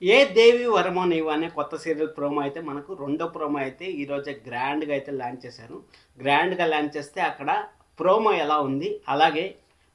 ఏ దేవి వరమో నీవు అనే కొత్త సీరియల్ ప్రోమో అయితే మనకు రెండో ప్రోమో అయితే ఈరోజే గ్రాండ్గా అయితే లాంచ్ చేశారు. గ్రాండ్గా లాంచ్ చేస్తే అక్కడ ప్రోమో ఎలా ఉంది, అలాగే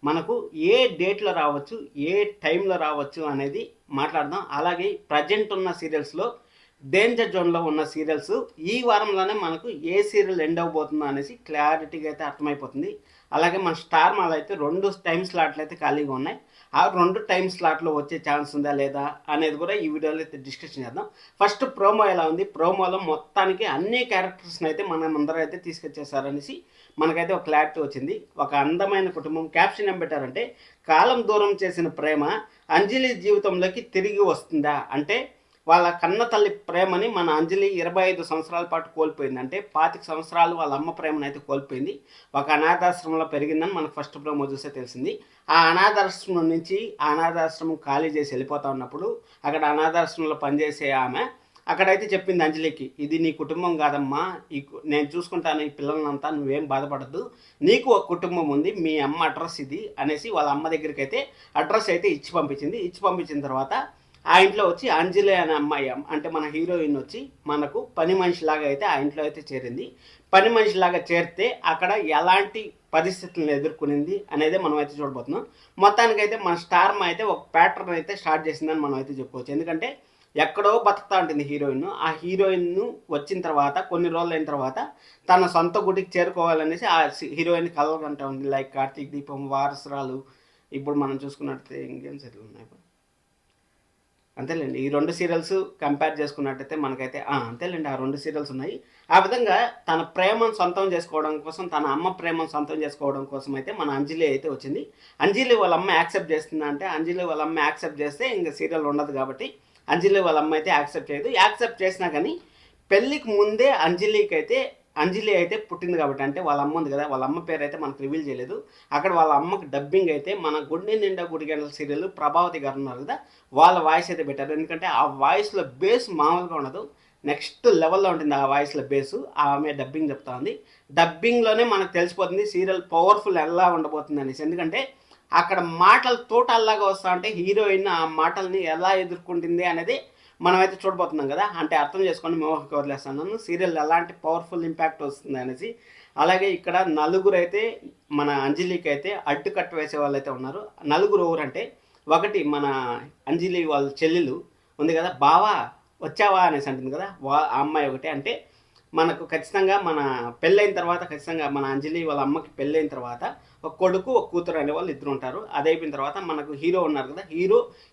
మనకు ఏ డేట్లో రావచ్చు, ఏ టైంలో రావచ్చు అనేది మాట్లాడదాం. అలాగే ప్రజెంట్ ఉన్న సీరియల్స్లో డేంజర్ జోన్లో ఉన్న సీరియల్స్ ఈ వారంలోనే మనకు ఏ సీరియల్ ఎండ్ అవబోతుందో అనేసి క్లారిటీగా అయితే అర్థమైపోతుంది. అలాగే మన స్టార్ మాల్ అయితే 2 టైం స్లాట్లు అయితే ఖాళీగా ఉన్నాయి. ఆ 2 టైం స్లాట్లో వచ్చే ఛాన్స్ ఉందా లేదా అనేది కూడా ఈ వీడియోలో అయితే డిస్కషన్ చేద్దాం. ఫస్ట్ ప్రోమో ఎలా ఉంది, ప్రోమోలో మొత్తానికి అన్ని క్యారెక్టర్స్ని అయితే మనం అందరూ అయితే తీసుకొచ్చేసారనేసి మనకైతే ఒక క్లారిటీ వచ్చింది. ఒక అందమైన కుటుంబం క్యాప్షన్ ఏం పెట్టారంటే, కాలం దూరం చేసిన ప్రేమ అంజలి జీవితంలోకి తిరిగి వస్తుందా అంటే, వాళ్ళ కన్న తల్లి ప్రేమని మన అంజలి 25 సంవత్సరాల పాటు కోల్పోయింది. అంటే 25 సంవత్సరాలు వాళ్ళ అమ్మ ప్రేమను అయితే కోల్పోయింది. ఒక అనాథాశ్రమంలో పెరిగిందని మనకు ఫస్ట్ ప్రోమో చూస్తే తెలిసింది. ఆ అనాథాశ్రమం నుంచి ఆ అనాథాశ్రమం ఖాళీ చేసి వెళ్ళిపోతా ఉన్నప్పుడు అక్కడ అనాథాశ్రమంలో పనిచేసే ఆమె అక్కడైతే చెప్పింది అంజలికి, ఇది నీ కుటుంబం కాదమ్మా, నేను చూసుకుంటాను ఈ పిల్లలంతా, నువ్వేం బాధపడద్దు, నీకు ఒక కుటుంబం ఉంది, మీ అమ్మ అడ్రస్ ఇది అనేసి వాళ్ళ అమ్మ దగ్గరికి అయితే అడ్రస్ అయితే ఇచ్చి పంపించింది. ఇచ్చి పంపించిన తర్వాత ఆ ఇంట్లో వచ్చి అంజలి అనే అమ్మాయి అంటే మన హీరోయిన్ వచ్చి మనకు పని మనిషిలాగా అయితే ఆ ఇంట్లో అయితే చేరింది. పని మనిషిలాగా చేరితే అక్కడ ఎలాంటి పరిస్థితులను ఎదుర్కొనింది అనేది మనం అయితే చూడబోతున్నాం. మొత్తానికైతే మన స్టార్ మా అయితే ఒక ప్యాటర్న్ అయితే స్టార్ట్ చేసిందని మనం అయితే చెప్పుకోవచ్చు. ఎందుకంటే ఎక్కడో బతుకుతా ఉంటుంది హీరోయిన్. ఆ హీరోయిన్ వచ్చిన తర్వాత కొన్ని రోజులు అయిన తర్వాత తన సొంత గుడికి చేరుకోవాలనేసి ఆ హీరోయిన్ కలగంటూ ఉంది. లైక్ కార్తీక్ దీపం, వారసురాలు, ఇప్పుడు మనం చూసుకున్నట్టయితే ఇంకేం సీరియల్ ఉన్నాయి అంతేలేండి. ఈ 2 సీరియల్స్ కంపేర్ చేసుకున్నట్టయితే మనకైతే అంతేలేండి, ఆ 2 సీరియల్స్ ఉన్నాయి. ఆ విధంగా తన ప్రేమను సొంతం చేసుకోవడం కోసం, తన అమ్మ ప్రేమను సొంతం చేసుకోవడం కోసం అయితే మన అంజలి అయితే వచ్చింది. అంజలి వాళ్ళ అమ్మ యాక్సెప్ట్ చేస్తుందా అంటే, అంజలి వాళ్ళ అమ్మ యాక్సెప్ట్ చేస్తే ఇంకా సీరియల్ ఉండదు కాబట్టి అంజలి వాళ్ళ అమ్మ అయితే యాక్సెప్ట్ చేయదు. యాక్సెప్ట్ చేసినా కానీ పెళ్ళికి ముందే అంజలి అయితే పుట్టింది కాబట్టి, అంటే వాళ్ళ అమ్మ ఉంది కదా, వాళ్ళ అమ్మ పేరు అయితే మనకు రివీల్ చేయలేదు. అక్కడ వాళ్ళ అమ్మకి డబ్బింగ్ అయితే మన గుండె నిండా గుడిగంటల సీరియల్ ప్రభావతి గారు ఉన్నారు కదా, వాళ్ళ వాయిస్ అయితే పెట్టారు. ఎందుకంటే ఆ వాయిస్లో బేస్ మామూలుగా ఉండదు, నెక్స్ట్ లెవెల్లో ఉంటుంది ఆ వాయిస్లో బేసు. ఆమె డబ్బింగ్ చెప్తా ఉంది. డబ్బింగ్లోనే మనకు తెలిసిపోతుంది సీరియల్ పవర్ఫుల్ ఎలా ఉండబోతుంది అనేసి. ఎందుకంటే అక్కడ మాటలు తోటల్లాగా వస్తా ఉంటే హీరోయిన్ ఆ మాటల్ని ఎలా ఎదుర్కొంటుంది అనేది మనమైతే చూడబోతున్నాం కదా. అంటే అర్థం చేసుకొని మోహకి వదిలేస్తాను సీరియల్ ఎలాంటి పవర్ఫుల్ ఇంపాక్ట్ వస్తుంది అనేసి. అలాగే ఇక్కడ నలుగురు అయితే మన అంజలికి అయితే అడ్డుకట్ట వేసే వాళ్ళు అయితే ఉన్నారు. నలుగురు ఎవరంటే, ఒకటి మన అంజలి వాళ్ళ చెల్లెలు ఉంది కదా, బావా వచ్చావా అనేసి అంటుంది కదా, ఆ అమ్మాయి ఒకటి. అంటే మనకు ఖచ్చితంగా మన పెళ్ళైన తర్వాత, ఖచ్చితంగా మన అంజలి వాళ్ళ అమ్మకి పెళ్ళైన తర్వాత ఒక కొడుకు ఒక కూతురు అనే వాళ్ళు ఇద్దరు ఉంటారు. అది అయిపోయిన తర్వాత మనకు హీరో ఉన్నారు కదా,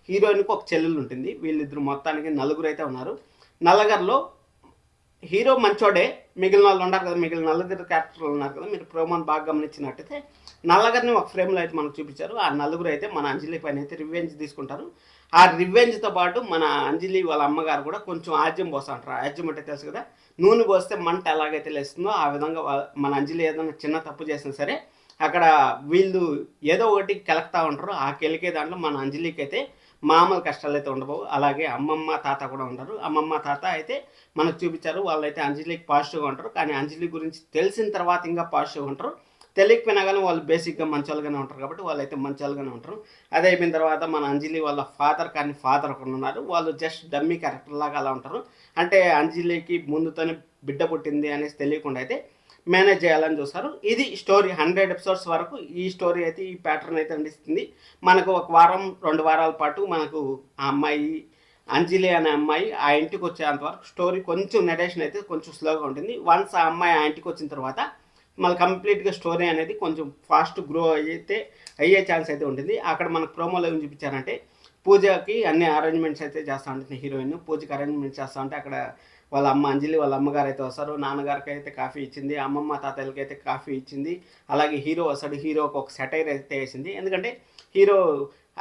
హీరోయిన్కి ఒక చెల్లెలు ఉంటుంది. వీళ్ళిద్దరు మొత్తానికి నలుగురు అయితే ఉన్నారు. నలుగురిలో హీరో మంచోడే, మిగిలిన వాళ్ళు ఉన్నారు కదా, మిగిలిన నలుగురు క్యారెక్టర్లు ఉన్నారు కదా, మీరు ప్రోమోని బాగా గమనించినట్టయితే నల్లగారిని ఒక ఫ్రేమ్లో అయితే మనకు చూపించారు. ఆ నలుగురు అయితే మన అంజలి పైన అయితే రివెంజ్ తీసుకుంటారు. ఆ రివెంజ్తో పాటు మన అంజలి వాళ్ళ అమ్మగారు కూడా కొంచెం ఆజ్యం పోస్తూ ఉంటారు. ఆజ్యం అంటే తెలుసు కదా, నూనె పోస్తే మంట ఎలాగైతే లేస్తుందో ఆ విధంగా మన అంజలి ఏదైనా చిన్న తప్పు చేసినా సరే అక్కడ వీళ్ళు ఏదో ఒకటి కెలక్తా ఉంటారు. ఆ కెలికే దాంట్లో మన అంజలికి అయితే మామూలు కష్టాలు అయితే ఉండబోవు. అలాగే అమ్మమ్మ తాత కూడా ఉంటారు. అమ్మమ్మ తాత అయితే మనకు చూపించారు, వాళ్ళైతే అంజలికి పాజిటివ్గా ఉంటారు. కానీ అంజలి గురించి తెలిసిన తర్వాత ఇంకా పాజిటివ్గా ఉంటారు. తెలియకపోయినా కానీ వాళ్ళు బేసిక్గా మంచోళ్ళుగానే ఉంటారు కాబట్టి వాళ్ళైతే మంచోళ్ళుగానే ఉంటారు. అదే అయిపోయిన తర్వాత మన అంజలి వాళ్ళ ఫాదర్ ఒకరు ఉన్నారు. వాళ్ళు జస్ట్ డమ్మీ క్యారెక్టర్ లాగా అలా ఉంటారు. అంటే అంజలికి ముందుతోనే బిడ్డ పుట్టింది అనేసి తెలియకుండా అయితే మేనేజ్ చేయాలని చూస్తారు. ఇది స్టోరీ 100 ఎపిసోడ్స్ వరకు ఈ స్టోరీ అయితే ఈ ప్యాటర్న్ అయితే అందిస్తుంది. మనకు ఒక వారం 2 వారాల పాటు మనకు ఆ అమ్మాయి అంజలి అనే అమ్మాయి ఆ ఇంటికి వచ్చేంత వరకు స్టోరీ కొంచెం నెరేషన్ అయితే కొంచెం స్లోగా ఉంటుంది. వన్స్ ఆ అమ్మాయి ఆ ఇంటికి వచ్చిన తర్వాత మళ్ళీ కంప్లీట్గా స్టోరీ అనేది కొంచెం ఫాస్ట్ గ్రో అయ్యే ఛాన్స్ అయితే ఉంటుంది. అక్కడ మనకు ప్రోమోలో ఏం చూపించారంటే, పూజకి అన్ని అరేంజ్మెంట్స్ అయితే చేస్తూ ఉంటుంది హీరోయిన్. పూజకి అరేంజ్మెంట్స్ చేస్తూ ఉంటే అక్కడ వాళ్ళ అమ్మ అంజలి వాళ్ళ అమ్మగారు అయితే వస్తారు. నాన్నగారికి అయితే కాఫీ ఇచ్చింది, అమ్మమ్మ తాతయ్యలకి అయితే కాఫీ ఇచ్చింది. అలాగే హీరో వస్తాడు, హీరోకి ఒక సెటైర్ అయితే వేసింది. ఎందుకంటే హీరో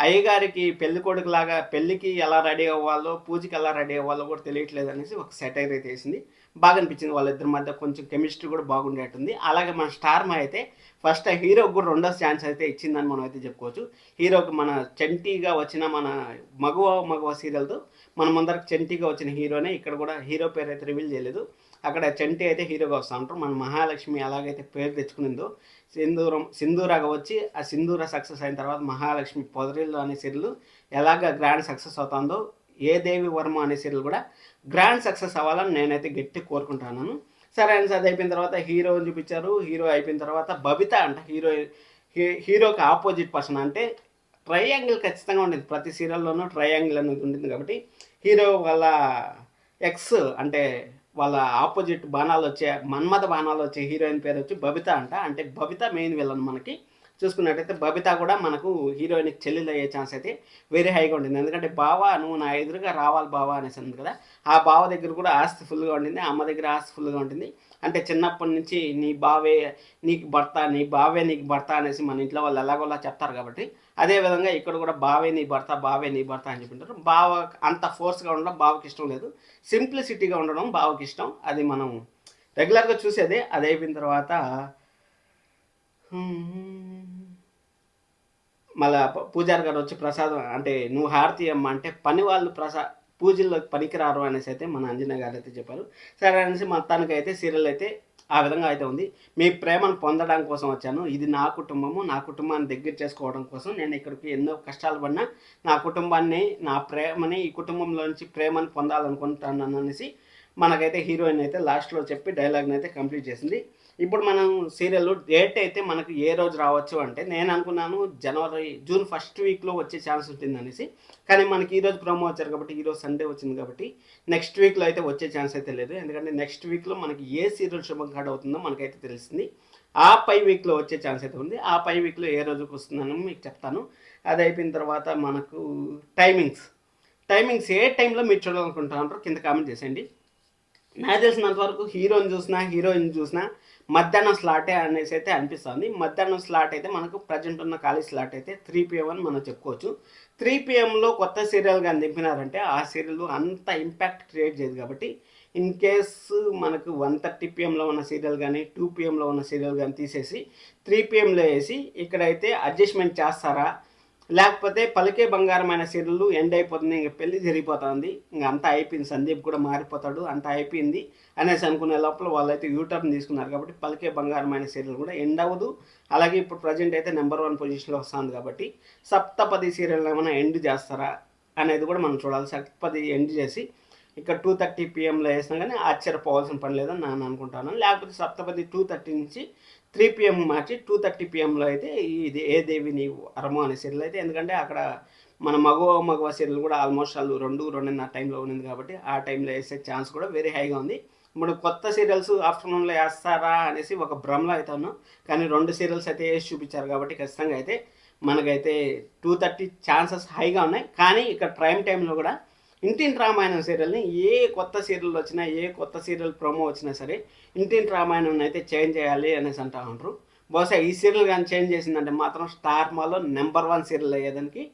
అయ్యగారికి పెళ్లి కొడుకు లాగా పెళ్ళికి ఎలా రెడీ అవ్వాలో, పూజకి ఎలా రెడీ అవ్వాలో కూడా తెలియట్లేదు అనేసి ఒక సెటైర్ అయితే వేసింది. బాగా అనిపించింది. వాళ్ళిద్దరి మధ్య కొంచెం కెమిస్ట్రీ కూడా బాగుండేటుంది. అలాగే మన స్టార్ మా అయితే ఫస్ట్ హీరోకి కూడా రెండో ఛాన్స్ అయితే ఇచ్చిందని మనం అయితే చెప్పుకోవచ్చు. హీరోకి మన చంటీగా వచ్చిన మన మగవ సీరియల్తో మన ముందరకు చంటీగా వచ్చిన హీరోనే ఇక్కడ కూడా హీరో పేరు అయితే రివీల్ చేయలేదు. అక్కడ చంటి అయితే హీరోగా వస్తూ ఉంటారు. మన మహాలక్ష్మి ఎలాగైతే పేరు తెచ్చుకునిందో సింధూరాగా వచ్చి ఆ సింధూర సక్సెస్ అయిన తర్వాత మహాలక్ష్మి పొదరిల్లు అనే సీరియల్ ఎలాగ గ్రాండ్ సక్సెస్ అవుతుందో ఏ దేవి వర్మ అనే సీరియల్ కూడా గ్రాండ్ సక్సెస్ అవ్వాలని నేనైతే గట్టి కోరుకుంటున్నాను. సరే అని అది అయిపోయిన తర్వాత హీరోని చూపించారు. హీరో అయిపోయిన తర్వాత బబిత అంట హీరోకి ఆపోజిట్ పర్సన్. అంటే ట్రయాంగిల్ ఖచ్చితంగా ఉంటుంది, ప్రతి సీరియల్లోనూ ట్రయాంగిల్ అనేది ఉంటుంది కాబట్టి హీరో వాళ్ళ ఎక్స్ అంటే వాళ్ళ ఆపోజిట్ బాణాలు వచ్చే మన్మథ బాణాలు వచ్చే హీరోయిన్ పేరు వచ్చి బబిత అంట. అంటే బబిత మెయిన్ విలన్ మనకి. చూసుకున్నట్టయితే బబిత కూడా మనకు హీరోయిన్కి చెల్లెలు అయ్యే ఛాన్స్ అయితే వెరీ హైగా ఉంటుంది. ఎందుకంటే బావ నువ్వు నా ఎదురుగా రావాలి బావ అనేసి ఉంది కదా, ఆ బావ దగ్గర కూడా ఆస్తి ఫుల్గా ఉంటుంది, అమ్మ దగ్గర ఆస్తి ఫుల్గా ఉంటుంది. అంటే చిన్నప్పటి నుంచి నీ బావే నీకు భర్త, నీ బావే నీకు భర్త అనేసి మన ఇంట్లో వాళ్ళు ఎలాగోలా చెప్తారు కాబట్టి అదేవిధంగా ఇక్కడ కూడా బావే నీ భర్త, బావే నీ భర్త అని చెప్పింటారు. బావ అంత ఫోర్స్గా ఉండడం బావకి ఇష్టం లేదు, సింప్లిసిటీగా ఉండడం బావకి ఇష్టం. అది మనం రెగ్యులర్గా చూసేదే. అది అయిపోయిన తర్వాత మళ్ళా పూజారి గారు వచ్చి ప్రసాదం అంటే నువ్వు హారతి అమ్మ అంటే పని వాళ్ళు పూజల్లో పనికిరారు అనేసి అయితే మన అంజనా గారు అయితే చెప్పారు. సరే అనేసి మొత్తానికైతే సీరియల్ అయితే ఆ విధంగా అయితే ఉంది. మీ ప్రేమను పొందడం కోసం వచ్చాను, ఇది నా కుటుంబము, నా కుటుంబాన్ని దగ్గర చేసుకోవడం కోసం నేను ఇక్కడికి ఎన్నో కష్టాలు పడినా నా కుటుంబాన్ని, నా ప్రేమని, ఈ కుటుంబంలో నుంచి ప్రేమను పొందాలనుకుంటున్నాను అనేసి మనకైతే హీరోయిన్ అయితే లాస్ట్లో చెప్పి డైలాగ్ని అయితే కంప్లీట్ చేసింది. ఇప్పుడు మనం సీరియల్ డేట్ అయితే మనకు ఏ రోజు రావచ్చు అంటే నేను అనుకున్నాను జూన్ ఫస్ట్ వీక్లో వచ్చే ఛాన్స్ ఉంటుంది అనేసి. కానీ మనకి ఈరోజు ప్రోమో వచ్చారు కాబట్టి, ఈరోజు సండే వచ్చింది కాబట్టి నెక్స్ట్ వీక్లో అయితే వచ్చే ఛాన్స్ అయితే లేదు. ఎందుకంటే నెక్స్ట్ వీక్లో మనకి ఏ సీరియల్ శుభం కార్డ్ అవుతుందో మనకైతే తెలిసింది. ఆ పై వీక్లో వచ్చే ఛాన్స్ అయితే ఉంది. ఆ పై వీక్లో ఏ రోజుకి వస్తుందని మీకు చెప్తాను. అది అయిపోయిన తర్వాత మనకు టైమింగ్స్ ఏ టైంలో మీరు చూడాలనుకుంటున్నారో కింద కామెంట్ చేసేయండి. నాకు తెలిసినంత వరకు హీరోయిన్ చూసినా మధ్యాహ్నం స్లాటే అనేసి అయితే అనిపిస్తుంది. మధ్యాహ్నం స్లాట్ అయితే మనకు ప్రజెంట్ ఉన్న ఖాళీ స్లాట్ అయితే 3 PM అని మనం చెప్పుకోవచ్చు. 3 PMలో కొత్త సీరియల్ కానీ దింపినారంటే ఆ సీరియల్ అంత ఇంపాక్ట్ క్రియేట్ చేయదు. కాబట్టి ఇన్ కేసు మనకు 1:30 PM ఉన్న సీరియల్ కానీ 2 PMలో ఉన్న సీరియల్ కానీ తీసేసి 3 PMలో వేసి ఇక్కడైతే అడ్జస్ట్మెంట్ చేస్తారా, లేకపోతే పలికే బంగారమైన సీరియల్ ఎండ్ అయిపోతుంది, ఇంక పెళ్లి జరిగిపోతుంది, ఇంక అంతా అయిపోయింది, సందీప్ కూడా మారిపోతాడు, అంతా అయిపోయింది అనేసి అనుకునే లోపల వాళ్ళైతే యూటర్న్ తీసుకున్నారు. కాబట్టి పలికే బంగారమైన సీరియల్ కూడా ఎండ్ అవ్వదు. అలాగే ఇప్పుడు ప్రజెంట్ అయితే నెంబర్ 1 పొజిషన్లో వస్తుంది. కాబట్టి సప్తపది సీరియల్ ఏమైనా ఎండ్ చేస్తారా అనేది కూడా మనం చూడాలి. సప్తపది ఎండ్ చేసి ఇక్కడ 2:30 PMలో వేసినా కానీ ఆశ్చర్యపోవాల్సిన పని లేదని నేను అనుకుంటాను. లేకపోతే సప్తపది 2:30 నుంచి 3 PM మార్చి 2:30 PMలో అయితే ఇది ఏ దేవి నీ వరము అనే సీరియల్ అయితే, ఎందుకంటే అక్కడ మన మగవ సీరియల్ కూడా ఆల్మోస్ట్ వాళ్ళు 2-2:30 టైంలో ఉంది కాబట్టి ఆ టైంలో వేసే ఛాన్స్ కూడా వెరీ హైగా ఉంది. ఇప్పుడు కొత్త సీరియల్స్ ఆఫ్టర్నూన్లో వేస్తారా అనేసి ఒక భ్రమలో అయితే ఉన్నాం. కానీ 2 సీరియల్స్ అయితే వేసి చూపించారు కాబట్టి ఖచ్చితంగా అయితే మనకైతే 2:30 ఛాన్సెస్ హైగా ఉన్నాయి. కానీ ఇక్కడ ప్రైమ్ టైంలో కూడా ఇంటింటి రామాయణం సీరియల్ని ఏ కొత్త సీరియల్ వచ్చినా, ఏ కొత్త సీరియల్ ప్రోమో వచ్చినా సరే ఇంటింటి రామాయణం అయితే చేంజ్ చేయాలి అనేసి అంటా ఉంటారు. బహుశా ఈ సీరియల్ కానీ చేంజ్ చేసిందంటే మాత్రం స్టార్ మాలో నెంబర్ 1 సీరియల్ అయ్యేదానికి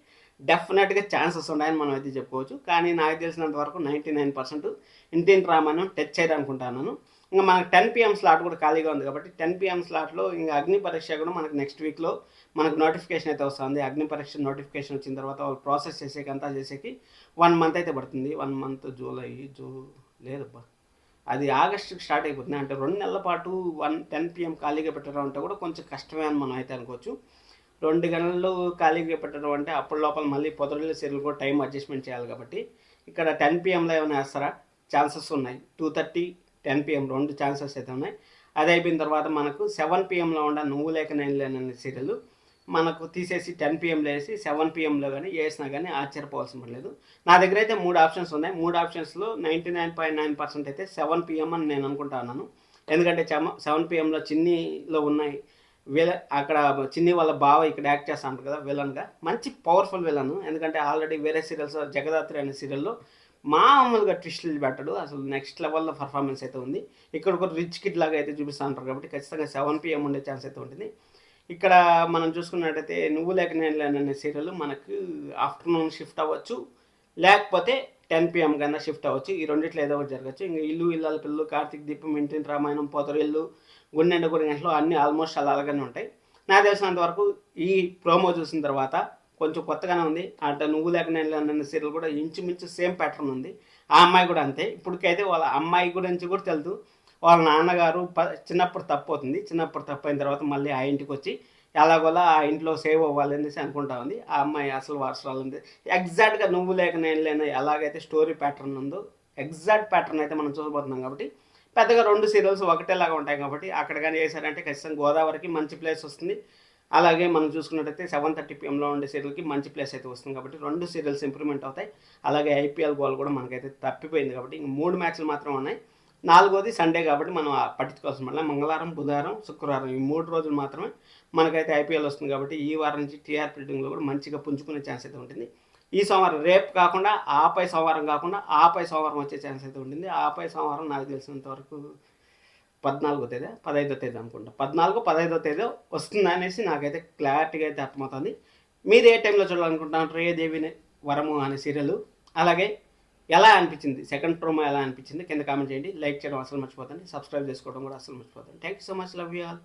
డెఫినెట్గా ఛాన్సెస్ ఉన్నాయని మనం అయితే చెప్పుకోవచ్చు. కానీ నాకు తెలిసినంత వరకు 99% ఇంటింటి రామాయణం టచ్ చేయాలనుకుంటున్నాను. ఇంకా మనకు 10 PM స్లాట్ కూడా ఖాళీగా ఉంది కాబట్టి 10 PM స్లాట్లో ఇంకా అగ్ని పరీక్ష కూడా మనకు నెక్స్ట్ వీక్లో మనకు నోటిఫికేషన్ అయితే వస్తుంది. అగ్ని పరీక్ష నోటిఫికేషన్ వచ్చిన తర్వాత వాళ్ళు ప్రాసెస్ చేసేకి అంతా చేసేకి 1 మంత్ అయితే పడుతుంది. 1 మంత్ లేదబ్బా, అది ఆగస్టుకి స్టార్ట్ అయిపోతుంది. అంటే 2 నెలల పాటు 10 PM ఖాళీగా పెట్టడం అంటే కూడా కొంచెం కష్టమే అని మనం అయితే అనుకోవచ్చు. 2 గంటలు ఖాళీగా పెట్టడం అంటే అప్పటి లోపల మళ్ళీ పొదరిల్లు సీరియల్ కూడా టైం అడ్జస్ట్మెంట్ చేయాలి. కాబట్టి ఇక్కడ 10 PMలో ఏమైనా వేస్తారా, ఛాన్సెస్ ఉన్నాయి. 2:30, 10 PM 2 ఛాన్సెస్ అయితే ఉన్నాయి. అది అయిపోయిన తర్వాత మనకు 7 PMలో ఉన్న నువ్వు లేక నేను లేననే సీరియల్ మనకు తీసేసి 10 PMలో వేసి 7 PMలో కానీ వేసినా కానీ ఆశ్చర్యపోవాల్సిన పడలేదు. నా దగ్గర అయితే 3 ఆప్షన్స్ ఉన్నాయి. 3 ఆప్షన్స్లో 99.9% అయితే 7 PM అని నేను అనుకుంటున్నాను. ఎందుకంటే 7 PMలో చిన్నీలో ఉన్నాయి అక్కడ చిన్ని వాళ్ళ బావ ఇక్కడ యాక్ట్ చేస్తా ఉంటారు కదా విలన్గా, మంచి పవర్ఫుల్ విలన్. ఎందుకంటే ఆల్రెడీ వేరే సీరియల్స్ జగదాత్రి అనే సీరియల్లో మామూలుగా ట్విస్టులు పెట్టడు, అసలు నెక్స్ట్ లెవెల్లో పర్ఫార్మెన్స్ అయితే ఉంది. ఇక్కడ ఒక రిచ్ కిడ్ లాగా అయితే చూపిస్తూ ఉంటారు కాబట్టి ఖచ్చితంగా 7 PM ఉండే ఛాన్స్ అయితే ఉంటుంది. ఇక్కడ మనం చూసుకున్నట్టయితే నువ్వు లేక నేను లేననే సీరియల్ మనకు ఆఫ్టర్నూన్ షిఫ్ట్ అవ్వచ్చు, లేకపోతే 10 PM కన్నా షిఫ్ట్ అవ్వచ్చు. ఈ రెండిట్లో ఏదో ఒకటి జరగచ్చు. ఇంకా ఇల్లు ఇల్లాల పిల్లలు, కార్తీక్ దీపం, ఇంటింటి రామాయణం, పోతరిల్లు, గుండెండ గుడి గంటలు అన్నీ ఆల్మోస్ట్ అలాగానే ఉంటాయి. నాకు తెలిసినంత వరకు ఈ ప్రోమో చూసిన తర్వాత కొంచెం కొత్తగానే ఉంది. అంటే నువ్వు లేక నేను అన్న సీరియల్ కూడా ఇంచుమించు సేమ్ ప్యాటర్న్ ఉంది. ఆ అమ్మాయి కూడా అంతే. ఇప్పటికైతే వాళ్ళ అమ్మాయి గురించి కూడా తెలుసు. వాళ్ళ నాన్నగారు చిన్నప్పుడు తప్పు అవుతుంది. చిన్నప్పుడు తప్పు అయిన తర్వాత మళ్ళీ ఆ ఇంటికి వచ్చి ఎలాగోలా ఆ ఇంట్లో సేవ్ అవ్వాలి అనేసి అనుకుంటా ఉంది. ఆ అమ్మాయి అసలు వారసురాలు ఉంది. ఎగ్జాక్ట్గా నువ్వు లేక నేను లేను ఎలాగైతే స్టోరీ ప్యాటర్న్ ఉందో ఎగ్జాక్ట్ ప్యాటర్న్ అయితే మనం చూడబోతున్నాం కాబట్టి పెద్దగా 2 సీరియల్స్ ఒకటేలాగా ఉంటాయి కాబట్టి అక్కడ కానీ వేసారంటే ఖచ్చితంగా గోదావరికి మంచి ప్లేస్ వస్తుంది. అలాగే మనం చూసుకున్నట్టయితే 7:30 PM ఉండే సీరియల్కి మంచి ప్లేస్ అయితే వస్తుంది కాబట్టి 2 సీరియల్స్ ఇంప్రూవ్మెంట్ అవుతాయి. అలాగే ఐపీఎల్ గోల్ కూడా మనకైతే తప్పిపోయింది కాబట్టి ఇంక 3 మ్యాచ్లు మాత్రం ఉన్నాయి. 4వది సండే కాబట్టి మనం పట్టించుకోవాల్సిన మళ్ళీ మంగళవారం, బుధవారం, శుక్రవారం ఈ 3 రోజులు మాత్రమే మనకైతే ఐపీఎల్ వస్తుంది కాబట్టి ఈ వారం నుంచి టీఆర్పీ రేటింగ్లో కూడా మంచిగా పుంజుకునే ఛాన్స్ అయితే ఉంటుంది. ఈ సోమవారం రేపు కాకుండా ఆపై సోమవారం కాకుండా ఆపై సోమవారం వచ్చే ఛాన్స్ అయితే ఉంటుంది. ఆపై సోమవారం నాకు తెలిసినంత వరకు 14వ తేదీ 15వ తేదీ అనుకుంటా 14, 15వ తేదీ వస్తుంది అనేసి నాకైతే క్లారిటీగా అయితే అర్థమవుతుంది. మీరు ఏ టైంలో చూడాలనుకుంటున్నారు ఏ దేవిని వరము అనే సీరియల్? అలాగే ఎలా అనిపించింది సెకండ్ ప్రోమో ఎలా అనిపించింది కింద కామెంట్ చేయండి. లైక్ చేయడం అసలు మర్చిపోతండి, సబ్స్క్రైబ్ చేసుకోవడం కూడా అసలు మర్చిపోతండి. Thank you so much, love you all.